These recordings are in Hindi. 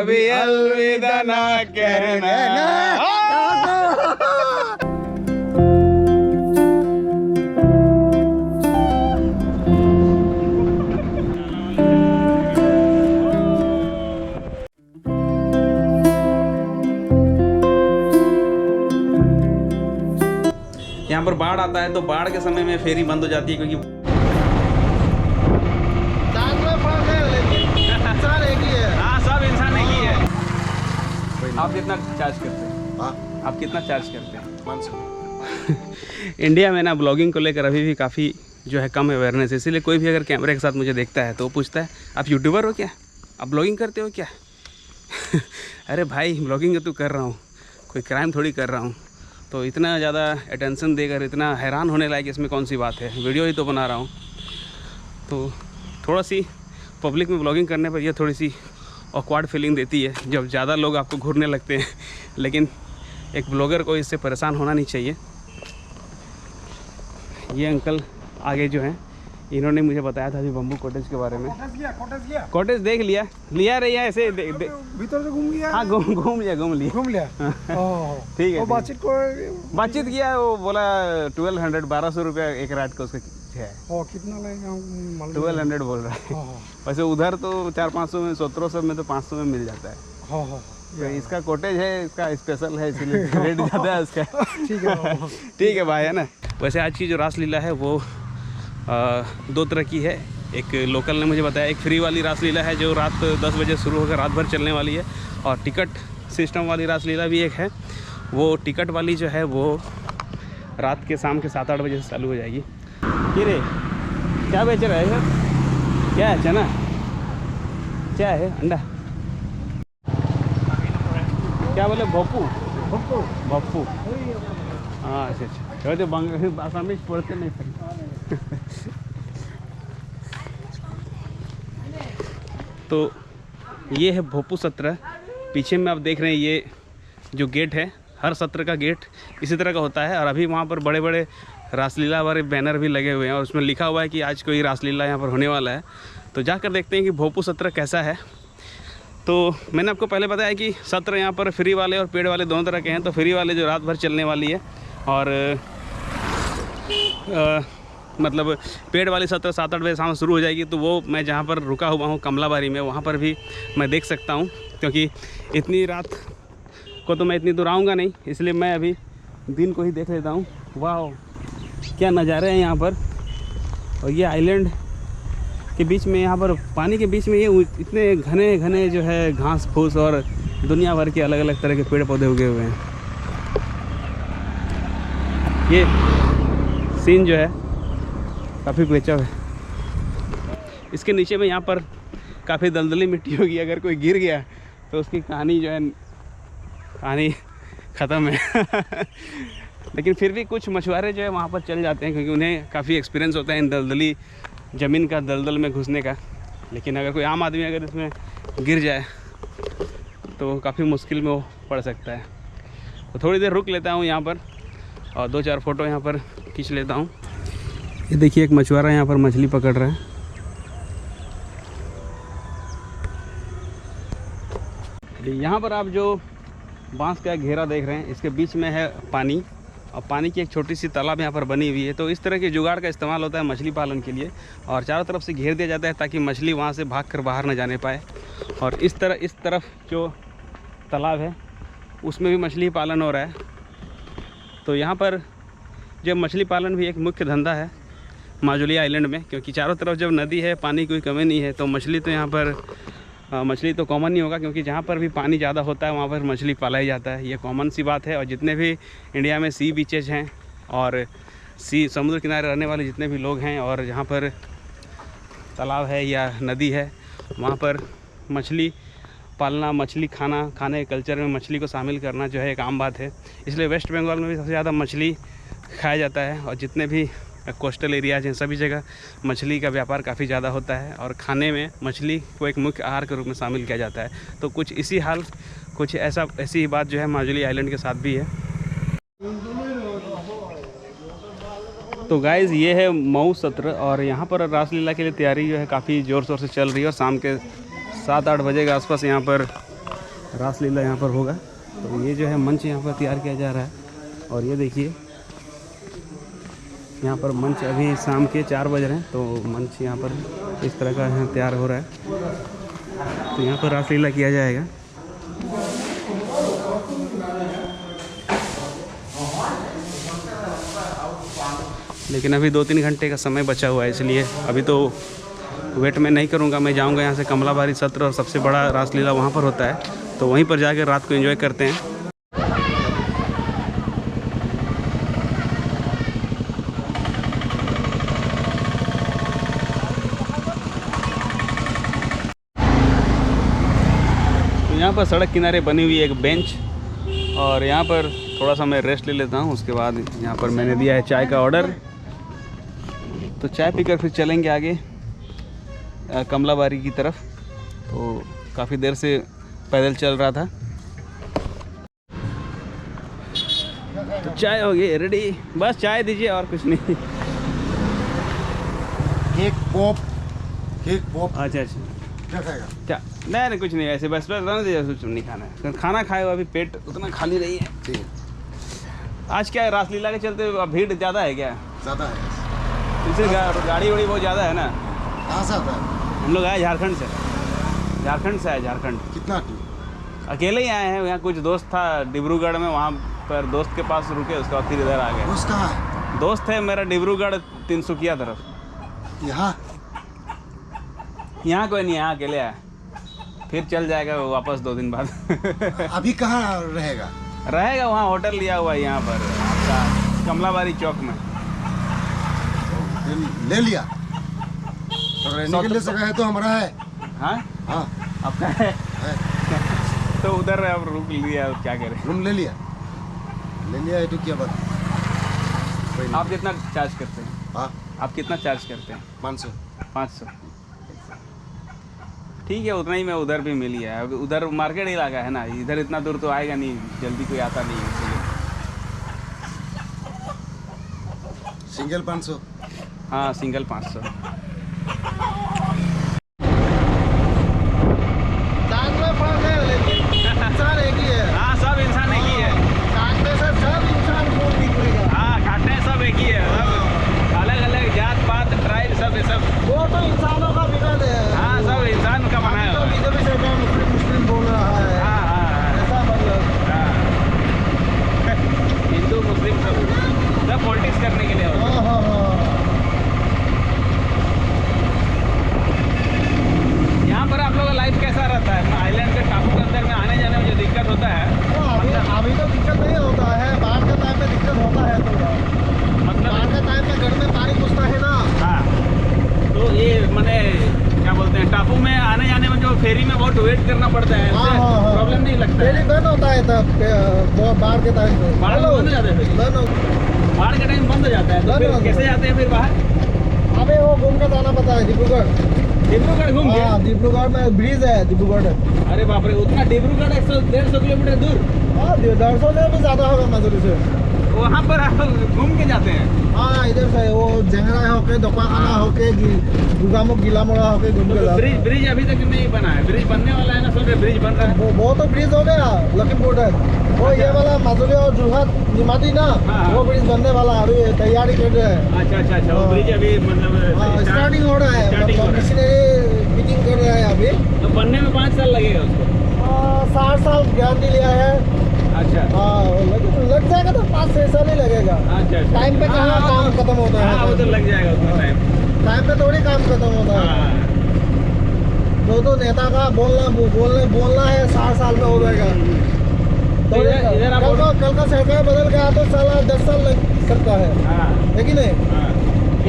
कभी अलविदा ना कहना। यहाँ पर बाढ़ आता है तो बाढ़ के समय में फेरी बंद हो जाती है क्योंकि हाँ सब इंसान एक ही है। आप कितना चार्ज करते हैं? आप कितना चार्ज करते हैं? 500। इंडिया में ना ब्लॉगिंग को लेकर अभी भी काफ़ी जो है कम अवेयरनेस है, इसीलिए कोई भी अगर कैमरे के साथ मुझे देखता है तो वो पूछता है आप यूट्यूबर हो क्या, आप ब्लॉगिंग करते हो क्या? अरे भाई ब्लॉगिंग तो कर रहा हूँ, कोई क्राइम थोड़ी कर रहा हूँ। तो इतना ज़्यादा अटेंशन देकर इतना हैरान होने लायक इसमें कौन सी बात है, वीडियो ही तो बना रहा हूँ। तो थोड़ा सी पब्लिक में ब्लॉगिंग करने पर यह थोड़ी सी ऑकवर्ड फीलिंग देती है जब ज़्यादा लोग आपको घूरने लगते हैं, लेकिन एक ब्लॉगर को इससे परेशान होना नहीं चाहिए। ये अंकल आगे जो हैं इन्होंने मुझे बताया था अभी बम्बू कॉटेज के बारे में। कॉटेज देख लिया रही है ऐसे भीतर से घूम गया। हाँ घूम लिया ठीक है। बातचीत किया, वो बोला 1200 रुपया एक रात का उसका है। कितना लगेगा? 1200 बोल रहा है। वैसे उधर तो 400-500 में, 1700 में तो 500 में मिल जाता है। तो इसका कॉटेज है, इसका स्पेशल है, इसलिए रेट ज़्यादा है उसका। ठीक है भाई, है ना। वैसे आज की जो रासलीला है वो 2 तरह की है। एक लोकल ने मुझे बताया, एक फ्री वाली रासलीला है जो रात 10 बजे शुरू होकर रात भर चलने वाली है, और टिकट सिस्टम वाली रासलीला भी एक है। वो टिकट वाली जो है वो रात के शाम के 7-8 बजे से चालू हो जाएगी। रे क्या बेच रहा है सर? क्या है? चना? क्या है? अंडा? क्या बोले? भप्पू। हाँ अच्छा। तो आसामी पढ़ते नहीं सर। तो ये है भोपू सत्र। पीछे में आप देख रहे हैं ये जो गेट है, हर सत्र का गेट इसी तरह का होता है। और अभी वहाँ पर बड़े बड़े रासलीला वाले बैनर भी लगे हुए हैं और उसमें लिखा हुआ है कि आज कोई रासलीला यहाँ पर होने वाला है। तो जाकर देखते हैं कि भोपू सत्र कैसा है। तो मैंने आपको पहले बताया कि सत्र यहाँ पर फ्री वाले और पेड वाले दोनों तरह के हैं। तो फ्री वाले जो रात भर चलने वाली है, और मतलब पेड वाली सत्र 7-8 बजे शाम शुरू हो जाएगी। तो वो मैं जहाँ पर रुका हुआ हूँ कमलाबारी में, वहाँ पर भी मैं देख सकता हूँ, क्योंकि इतनी रात को तो मैं इतनी दूर आऊँगा नहीं, इसलिए मैं अभी दिन को ही देख लेता हूँ। वाह क्या नज़ारे हैं यहाँ पर। और ये आइलैंड के बीच में, यहाँ पर पानी के बीच में ये इतने घने घने जो है घास फूस और दुनिया भर के अलग अलग तरह के पेड़ पौधे उगे हुए हैं। ये सीन जो है काफ़ी बेचैन है। इसके नीचे में यहाँ पर काफ़ी दलदली मिट्टी होगी, अगर कोई गिर गया तो उसकी कहानी जो है कहानी ख़त्म है। लेकिन फिर भी कुछ मछुआरे जो है वहाँ पर चल जाते हैं, क्योंकि उन्हें काफ़ी एक्सपीरियंस होता है इन दलदली ज़मीन का, दलदल में घुसने का। लेकिन अगर कोई आम आदमी अगर इसमें गिर जाए तो काफ़ी मुश्किल में वो पड़ सकता है। तो थोड़ी देर रुक लेता हूँ यहाँ पर और 2-4 फ़ोटो यहाँ पर खींच लेता हूँ। ये देखिए एक मछुआरा यहाँ पर मछली पकड़ रहा है। यहाँ पर आप जो बांस का घेरा देख रहे हैं, इसके बीच में है पानी, और पानी की एक छोटी सी तालाब यहाँ पर बनी हुई है। तो इस तरह के जुगाड़ का इस्तेमाल होता है मछली पालन के लिए, और चारों तरफ से घेर दिया जाता है ताकि मछली वहाँ से भागकर बाहर न जाने पाए। और इस तरफ जो तालाब है उसमें भी मछली पालन हो रहा है। तो यहाँ पर जब मछली पालन भी एक मुख्य धंधा है माजुली आइलैंड में, क्योंकि चारों तरफ जब नदी है, पानी की कोई कमी नहीं है, तो मछली तो यहाँ पर मछली तो कॉमन नहीं होगा, क्योंकि जहाँ पर भी पानी ज़्यादा होता है वहाँ पर मछली पाला ही जाता है। ये कॉमन सी बात है। और जितने भी इंडिया में सी बीचेज हैं और समुद्र किनारे रहने वाले जितने भी लोग हैं, और जहाँ पर तालाब है या नदी है, वहाँ पर मछली पालना, मछली खाने के कल्चर में मछली को शामिल करना जो है एक आम बात है। इसलिए वेस्ट बंगाल में भी सबसे ज़्यादा मछली खाया जाता है, और जितने भी कोस्टल एरियाज हैं सभी जगह मछली का व्यापार काफ़ी ज़्यादा होता है, और खाने में मछली को एक मुख्य आहार के रूप में शामिल किया जाता है। तो कुछ ऐसी ही बात जो है माजुली आइलैंड के साथ भी है। तो गाइज़ ये है मऊ सत्र, और यहाँ पर रासलीला के लिए तैयारी जो है काफ़ी ज़ोर शोर से चल रही है, और शाम के 7-8 बजे के आसपास यहाँ पर रासलीला यहाँ पर होगा। तो ये जो है मंच यहाँ पर तैयार किया जा रहा है। और ये देखिए यहाँ पर मंच अभी शाम के 4 बज रहे हैं, तो मंच यहाँ पर इस तरह का यहाँ तैयार हो रहा है। तो यहाँ पर रासलीला किया जाएगा। लेकिन अभी 2-3 घंटे का समय बचा हुआ है, इसलिए अभी तो वेट में नहीं करूँगा। मैं जाऊँगा यहाँ से कमलाबारी सत्र, और सबसे बड़ा रासलीला वहाँ पर होता है, तो वहीं पर जाकर रात को एंजॉय करते हैं। तो यहाँ पर सड़क किनारे बनी हुई एक बेंच, और यहाँ पर थोड़ा सा मैं रेस्ट ले लेता हूँ। उसके बाद यहाँ पर मैंने दिया है चाय का ऑर्डर, तो चाय पीकर फिर चलेंगे आगे कमलाबारी की तरफ। तो काफ़ी देर से पैदल चल रहा था। तो चाय हो गई रेडी, बस चाय दीजिए और कुछ नहीं। Cake pop, cake pop. अच्छा अच्छा, क्या खाएगा? क्या नहीं नहीं कुछ नहीं, ऐसे बस रहने दीजिए, कुछ नहीं खाना है। खाना खाए हो, अभी पेट उतना खाली नहीं है। ठीक है। आज क्या है, रासलीला के चलते भीड़ ज़्यादा है क्या? ज़्यादा है। इससे गाड़ी वाड़ी बहुत ज़्यादा है ना। कहाँ से आता है? हम लोग आए झारखंड से। झारखंड से आए, झारखंड। कितना टीम? अकेले ही आए हैं। यहाँ कुछ दोस्त था डिब्रूगढ़ में, वहाँ पर दोस्त के पास रुके, उसके बाद फिर इधर आ गए। दोस्त कहाँ है? दोस्त है मेरा डिब्रूगढ़ तिनसुकिया तरफ। यहाँ यहाँ कोई नहीं, यहाँ अकेले आए, फिर चल जाएगा वो वापस 2 दिन बाद। अभी कहाँ रहेगा? रहेगा वहाँ, होटल लिया हुआ है यहाँ पर आपका कमलाबारी चौक में। ले लिया तो रहने के लिए जगह है तो हमारा है। हाँ हाँ आपका है, है। तो उधर अब रुक लिया, क्या करें। रूम ले लिया है तो क्या बात? कोई नहीं। आप कितना चार्ज करते हैं? हाँ आप कितना चार्ज करते हैं? 500। 500। ठीक है, उतना ही में उधर भी मिल गया। अब उधर मार्केट इलाका है ना, इधर इतना दूर तो आएगा नहीं, जल्दी कोई आता नहीं है, इसलिए। सिंगल 500। हाँ सिंगल 500। इंसान एक ही है। हाँ सब इंसान एक ही है। काटने से सब इंसान को निकलेगा। हाँ काटने सब एक ही है, सब अलग अलग जात पात ट्राइब सब ये सब। वो तो इंसानों का बिगड़ है। हाँ सब इंसान का बनाया तो हुआ है। बीजेपी सरकार मुस्लिम मुस्लिम बोल रहा है। हाँ हाँ ऐसा मतलब हाँ। हिंदू मुस्लिम सब पॉलिटिक्स करने के लिए होता है। हाँ हाँ हाँ। यहाँ पर आप लोगों का लाइफ कैसा रहता है? आइलैंड के टापू के अंदर में आने जाने में जो दिक्कत होता है, अभी तो दिक्कत नहीं होता है, बाढ़ के टाइम में दिक्कत होता है। तो मतलब बाढ़ के टाइम में घर में पानी घुसता है ना। हाँ, तो ये मैंने क्या बोलते हैं, टापू में आने जाने में जो फेरी में बहुत वेट करना पड़ता है, हाँ, हाँ, हाँ। प्रॉब्लम नहीं लगता फेरी है? बंद होता है तब बाढ़ के टाइम में। बाढ़ में बंद हो जाता है फेरी? बंद हो- बाढ़ के टाइम बंद हो जाता है, तो बंद फिर हो कैसे जाता है। जाते हैं फिर बाहर? अबे वो घूम के जाना पड़ता है डिब्रूगढ़। डिब्रूगढ़ घूम के? हाँ डिब्रूगढ़ में ब्रिज है डिब्रूगढ़। अरे बाप रे, उतना डिब्रूगढ़ 100-150 किलोमीटर दूर? हाँ 150 से भी ज़्यादा होगा मजूरी से। वहाँ पर आप घूम के जाते हैं? हाँ इधर से वो जंगरा होके दोपाखाना होके गुगामुख गिलामोड़ा होके घूम के तो जाते हैं। ब्रिज अभी तक नहीं बना है? ब्रिज बनने वाला है ना, सुन रहे ब्रिज बन रहा है। वो तो ब्रिज हो गया लखीमपुर तक। वो ये वाला मजूरी और जोरहाट निमाती ना, हाँ। वो ब्रिज बनने वाला है, अभी तैयारी कर रहे हैं। अच्छा अच्छा अच्छा, वो ब्रिज अभी मतलब स्टार्टिंग हो रहा है, स्टार्टिंग हो मतलब रहा है। मशीनरी फिटिंग कर रहा है अभी। तो बनने में 5 साल लगेगा उसको? 60 साल गारंटी लिया है। अच्छा हाँ लग जाएगा तो 5-6 साल ही लगेगा। अच्छा अच्छा। टाइम पे कहाँ हाँ, काम खत्म होता है? हाँ वो तो लग जाएगा उतना टाइम। टाइम पे थोड़ी काम खत्म होता है। हाँ तो नेता का बोलना है 60 साल में हो जाएगा। तो इधर आप कल का सरकार बदल गया तो साला 10 साल लग सकता है। हाँ है कि नहीं? हाँ।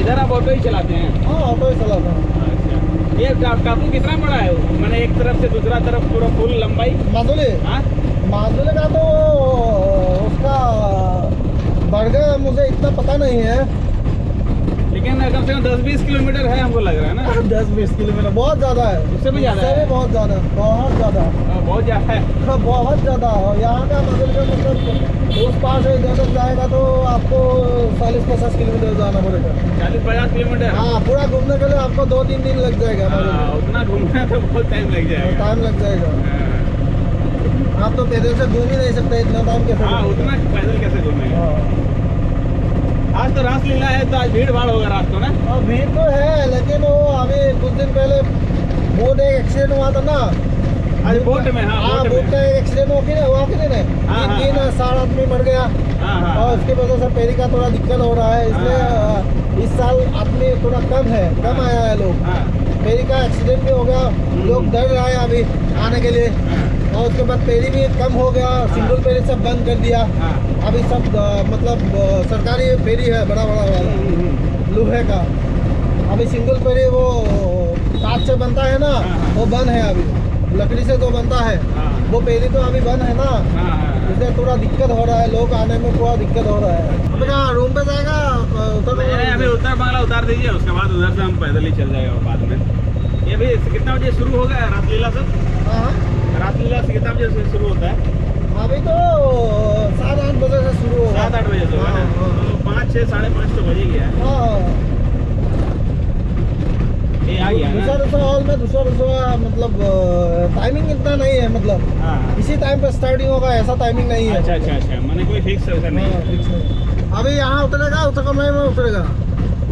इधर आप ऑटो ही चलाते हैं? हाँ ऑटो ही चलाता हूँ। अच्छा, ये टापू कितना बड़ा है? मैंने एक तरफ से दूसरा तरफ पूरा फुल लंबाई? माजुली हाँ माजुली का तो उसका बढ़ गया, मुझे इतना पता नहीं है, लेकिन कम से कम 10-20 किलोमीटर है हमको लग रहा है ना? 10-20 किलोमीटर बहुत ज़्यादा है। उससे भी ज़्यादा है? बहुत ज़्यादा, बहुत ज़्यादा, बहुत ज़्यादा है। हाँ, बहुत ज़्यादा। और यहाँ का माजुली का मतलब उस पार से इधर तक जाएगा तो आपको 40-50 किलोमीटर जाना पड़ेगा। 40-50 किलोमीटर? हाँ पूरा घूमने के लिए आपको 2-3 दिन लग जाएगा। हाँ, उतना घूमना तो बहुत टाइम लग जाएगा। टाइम लग जाएगा। हाँ। आप तो पैदल से घूम ही नहीं सकते इतना टाइम कैसे? हाँ, उतना पैदल कैसे घूमेंगे? आज तो रासलीला है तो आज भीड़ भाड़ होगा रात को ना? हाँ भीड़ तो है, लेकिन वो अभी कुछ दिन पहले बोट एक एक्सीडेंट हुआ था ना। आज बोट में? हाँ, बोट का एक एक्सीडेंट हुआ कि नहीं? तीन 7 आदमी मर गया। और उसकी वजह से फेरी का थोड़ा दिक्कत हो रहा है, इसलिए इस साल आदमी थोड़ा कम आया है लोग। फेरी का एक्सीडेंट भी हो गया, लोग डर रहे हैं अभी आने के लिए। और उसके बाद फेरी भी कम हो गया, सिंगल फेरी सब बंद कर दिया। अभी सब मतलब सरकारी फेरी है बड़ा वाला लोहे का। अभी सिंगल फेरी वो कांच से बनता है ना, वो बंद है अभी। लकड़ी से जो बनता है वो फेरी तो अभी बंद है ना, इसलिए थोड़ा दिक्कत हो रहा है, लोग आने में थोड़ा दिक्कत हो रहा है। अब क्या रूम पे जाएगा? अभी उत्तर बांग्ला उतार दीजिए, उसके बाद उधर से हम पैदल ही चल जाएगा बाद में। ये भी कितना बजे शुरू होगा रासलीला से? रासलीला से कितना बजे से शुरू होता है? अभी तो 7-8 बजे से शुरू होगा। 7-8 बजे से होगा ना? तो 5, 6, 5:30 तो बज ही गया है। ये आ गया ना? दूसरा हॉल में दूसरा मतलब टाइमिंग इतना नहीं है, मतलब इसी टाइम पे स्टार्टिंग होगा ऐसा टाइमिंग नहीं है। अच्छा, मैंने कोई फिक्स ऐसा नहीं है। फिक्स नहीं। अभी यहाँ उतरेगा, उत्तर कमरे में उतरेगा।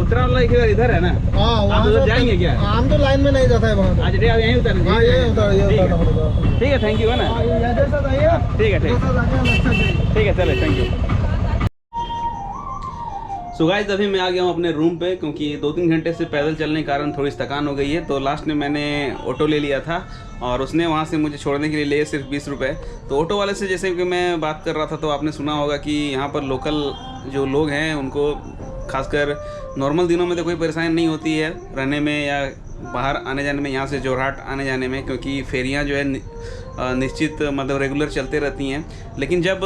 उत्तरा वाला इधर है ना? हाँ, वहाँ उधर जाएंगे क्या? हम तो लाइन में नहीं जाता है वहाँ। आज डे यहीं उतर? हाँ, यहीं उतर। ठीक है, थैंक यू है ना? ठीक है, चले, थैंक यू। सो गाइस, अभी मैं आ गया हूँ अपने रूम पे, क्योंकि 2-3 घंटे से पैदल चलने के कारण थोड़ी थकान हो गई है। तो लास्ट में मैंने ऑटो ले लिया था और उसने वहाँ से मुझे छोड़ने के लिए लिए सिर्फ 20 रुपये। तो ऑटो वाले से जैसे कि मैं बात कर रहा था तो आपने सुना होगा कि यहाँ पर लोकल जो लोग हैं उनको खासकर नॉर्मल दिनों में तो कोई परेशानी नहीं होती है रहने में या बाहर आने जाने में, यहाँ से जोरहाट आने जाने में, क्योंकि फेरियाँ जो है निश्चित मतलब रेगुलर चलते रहती हैं। लेकिन जब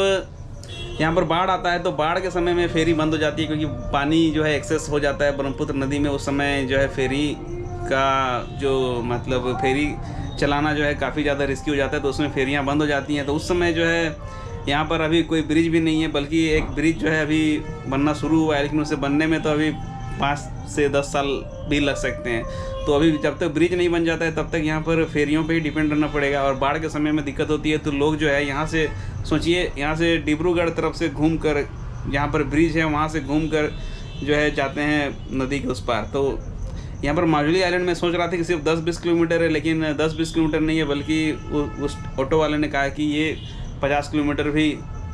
यहाँ पर बाढ़ आता है तो बाढ़ के समय में फेरी बंद हो जाती है, क्योंकि पानी जो है एक्सेस हो जाता है ब्रह्मपुत्र नदी में। उस समय जो है फेरी का जो मतलब फेरी चलाना जो है काफ़ी ज़्यादा रिस्की हो जाता है, तो उसमें फेरियाँ बंद हो जाती हैं। तो उस समय जो है यहाँ पर अभी कोई ब्रिज भी नहीं है, बल्कि एक ब्रिज जो है अभी बनना शुरू हुआ है, लेकिन उसे बनने में तो अभी 5 से 10 साल भी लग सकते हैं। तो अभी जब तक ब्रिज नहीं बन जाता है तब तक यहाँ पर फेरियों पे ही डिपेंड रहना पड़ेगा। और बाढ़ के समय में दिक्कत होती है तो लोग जो है यहाँ से सोचिए, यहाँ से डिब्रूगढ़ तरफ से घूम कर, यहाँ पर ब्रिज है वहाँ से घूम कर जो है जाते हैं नदी के उस पार। तो यहाँ पर माजुली आइलैंड में सोच रहा था कि सिर्फ 10-20 किलोमीटर है, लेकिन 10-20 किलोमीटर नहीं है, बल्कि उस ऑटो वाले ने कहा कि ये 50 किलोमीटर भी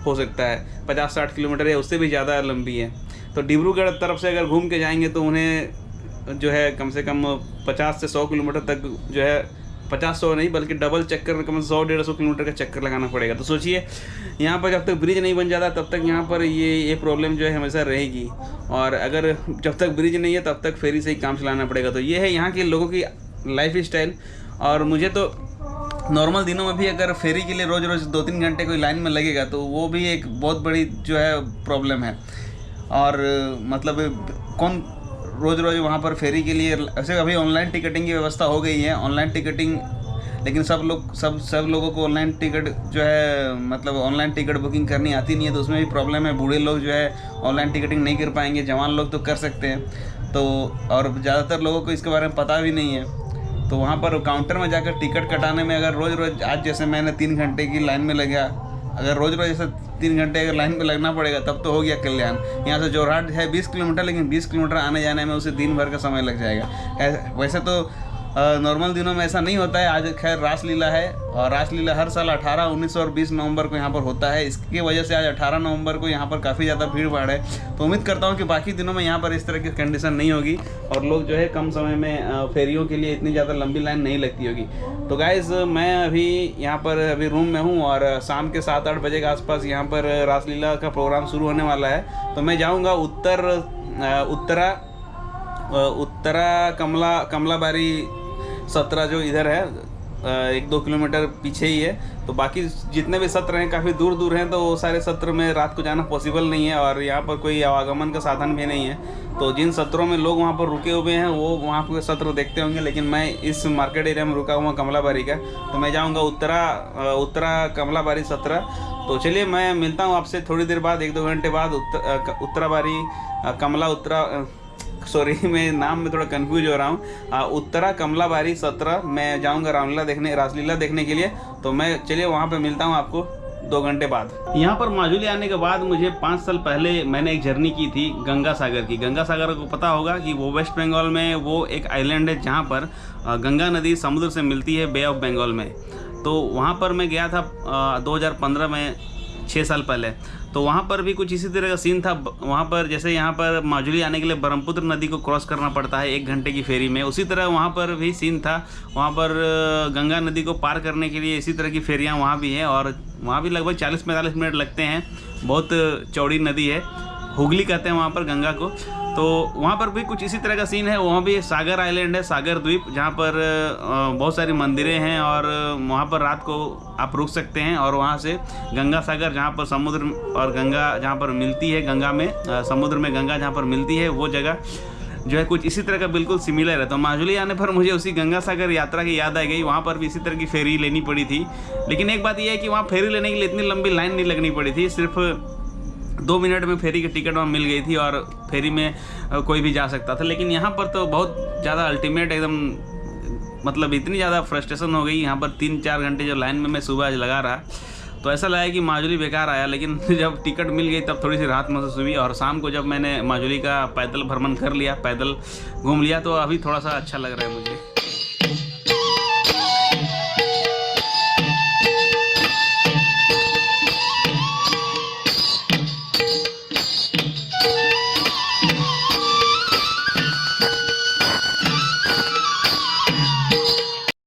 हो सकता है, 50-60 किलोमीटर है, उससे भी ज़्यादा लंबी है। तो डिब्रूगढ़ तरफ से अगर घूम के जाएंगे तो उन्हें जो है कम से कम 50 से 100 किलोमीटर तक जो है 50-100 नहीं बल्कि डबल चक्कर, कम से 100-150 किलोमीटर का चक्कर लगाना पड़ेगा। तो सोचिए यहाँ पर जब तक ब्रिज नहीं बन जाता तब तक यहाँ पर ये प्रॉब्लम जो है हमेशा रहेगी, और अगर जब तक ब्रिज नहीं है तब तक फेरी से ही काम चलाना पड़ेगा। तो ये है यहाँ के लोगों की लाइफ स्टाइल। और मुझे तो नॉर्मल दिनों में भी अगर फेरी के लिए रोज़ 2-3 घंटे कोई लाइन में लगेगा तो वो भी एक बहुत बड़ी जो है प्रॉब्लम है। और मतलब कौन रोज़ वहाँ पर फेरी के लिए, ऐसे अभी ऑनलाइन टिकटिंग की व्यवस्था हो गई है, ऑनलाइन टिकटिंग, लेकिन सब लोगों को ऑनलाइन टिकट जो है मतलब ऑनलाइन टिकट बुकिंग करनी आती नहीं है, तो उसमें भी प्रॉब्लम है। बूढ़े लोग जो है ऑनलाइन टिकटिंग नहीं कर पाएंगे, जवान लोग तो कर सकते हैं। तो और ज़्यादातर लोगों को इसके बारे में पता भी नहीं है। तो वहाँ पर काउंटर में जाकर टिकट कटाने में अगर रोज़ आज जैसे मैंने 3 घंटे की लाइन में लगा, अगर रोज़ ऐसे 3 घंटे अगर लाइन में लगना पड़ेगा तब तो हो गया कल्याण। यहाँ से जोरहाट है 20 किलोमीटर, लेकिन 20 किलोमीटर आने जाने में उसे दिन भर का समय लग जाएगा। वैसे तो नॉर्मल दिनों में ऐसा नहीं होता है। आज खैर रासलीला है, और रासलीला हर साल 18, 19 और 20 नवंबर को यहाँ पर होता है। इसकी वजह से आज 18 नवंबर को यहाँ पर काफ़ी ज़्यादा भीड़ भाड़ है। तो उम्मीद करता हूँ कि बाकी दिनों में यहाँ पर इस तरह की कंडीशन नहीं होगी और लोग जो है कम समय में फेरियों के लिए इतनी ज़्यादा लंबी लाइन नहीं लगती होगी। तो गाइज़, मैं अभी यहाँ पर अभी रूम में हूँ और शाम के 7-8 बजे के आसपास यहाँ पर रासलीला का प्रोग्राम शुरू होने वाला है। तो मैं जाऊँगा उत्तरा कमलाबारी 17 जो इधर है 1-2 किलोमीटर पीछे ही है। तो बाकी जितने भी सत्र हैं काफ़ी दूर हैं, तो वो सारे सत्र में रात को जाना पॉसिबल नहीं है और यहाँ पर कोई आवागमन का साधन भी नहीं है। तो जिन सत्रों में लोग वहाँ पर रुके हुए हैं वो वहाँ पर सत्र देखते होंगे, लेकिन मैं इस मार्केट एरिया में रुका हुआ कमलाबारी का, तो मैं जाऊँगा उत्तरा कमलाबारी 17। तो चलिए मैं मिलता हूँ आपसे थोड़ी देर बाद, 1-2 घंटे बाद उत्तराबारी सॉरी मैं नाम में थोड़ा कंफ्यूज हो रहा हूँ। उत्तरा कमलाबारी 17 मैं जाऊँगा रासलीला देखने के लिए। तो मैं चलिए वहाँ पे मिलता हूँ आपको 2 घंटे बाद। यहाँ पर माजुली आने के बाद मुझे 5 साल पहले मैंने एक जर्नी की थी गंगा सागर की। गंगा सागर को पता होगा कि वो वेस्ट बंगाल में वो एक आइलैंड है जहाँ पर गंगा नदी समुद्र से मिलती है बे ऑफ बंगाल में। तो वहाँ पर मैं गया था 2015 में, 6 साल पहले। तो वहाँ पर भी कुछ इसी तरह का सीन था। वहाँ पर जैसे यहाँ पर माजुली आने के लिए ब्रह्मपुत्र नदी को क्रॉस करना पड़ता है 1 घंटे की फेरी में, उसी तरह वहाँ पर भी सीन था। वहाँ पर गंगा नदी को पार करने के लिए इसी तरह की फेरियाँ वहाँ भी हैं और वहाँ भी लगभग 40-45 मिनट लगते हैं। बहुत चौड़ी नदी है, हुगली कहते हैं वहाँ पर गंगा को। तो वहाँ पर भी कुछ इसी तरह का सीन है। वहाँ भी सागर आइलैंड है, सागर द्वीप, जहाँ पर बहुत सारी मंदिरें हैं और वहाँ पर रात को आप रुक सकते हैं। और वहाँ से गंगा सागर जहाँ पर समुद्र और गंगा जहाँ पर मिलती है, गंगा में समुद्र में गंगा जहाँ पर मिलती है, वो जगह जो है कुछ इसी तरह का बिल्कुल सिमिलर है। तो माजुली आने पर मुझे उसी गंगा सागर यात्रा की याद आ गई। वहाँ पर भी इसी तरह की फेरी लेनी पड़ी थी। लेकिन एक बात यह है कि वहाँ फेरी लेने के लिए इतनी लंबी लाइन नहीं लगनी पड़ी थी, सिर्फ 2 मिनट में फेरी की टिकट वहाँ मिल गई थी और फेरी में कोई भी जा सकता था। लेकिन यहाँ पर तो बहुत ज़्यादा अल्टीमेट एकदम, मतलब इतनी ज़्यादा फ्रस्ट्रेशन हो गई यहाँ पर। 3-4 घंटे जो लाइन में मैं सुबह लगा रहा, तो ऐसा लगा कि माजुली बेकार आया। लेकिन जब टिकट मिल गई तब थोड़ी सी राहत महसूस हुई। और शाम को जब मैंने माजुली का पैदल भ्रमण कर लिया, पैदल घूम लिया, तो अभी थोड़ा सा अच्छा लग रहा है मुझे।